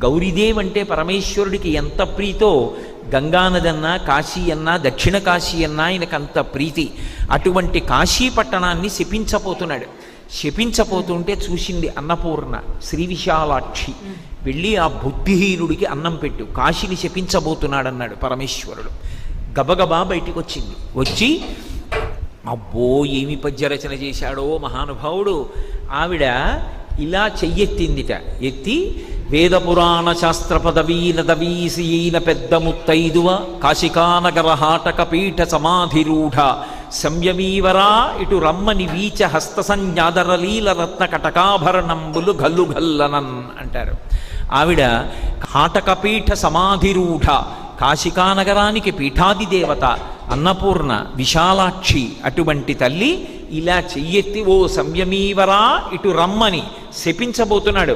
గౌరీదేవి అంటే పరమేశ్వరుడికి ఎంత ప్రీతో గంగానది అన్నా కాశీ అన్నా దక్షిణ కాశీ అన్నా ఆయనకు అంత ప్రీతి. అటువంటి కాశీ పట్టణాన్ని శపించపోతున్నాడు. శపించపోతుంటే చూసింది అన్నపూర్ణ, శ్రీ విశాలాక్షి. వెళ్ళి ఆ బుద్ధిహీనుడికి అన్నం పెట్టు, కాశీని శపించబోతున్నాడు అన్నాడు పరమేశ్వరుడు. గబగబా బయటికి వచ్చింది. వచ్చి అబ్బో ఏమి పద్యరచన చేశాడో మహానుభావుడు. ఆవిడ ఇలా చెయ్యెత్తిందిట. ఎత్తి వేదపురాణ శాస్త్ర పదవీన పెద్ద ముత్తైదువ కాశికానగర హాటక పీఠ సమాధిరూఢ సంయమీవరా ఇటు రమ్మని వీచ హస్త సంజ్ఞాదరలీల రత్న కటకాభరణంబులు గల్లు గల్లనన్ అంటారు. ఆవిడ హాటకపీఠ సమాధిరూఢ, కాశికానగరానికి పీఠాది దేవత అన్నపూర్ణ విశాలాక్షి. అటువంటి తల్లి ఇలా చెయ్యెత్తి ఓ సంయమీవరా ఇటు రమ్మని శపించబోతున్నాడు.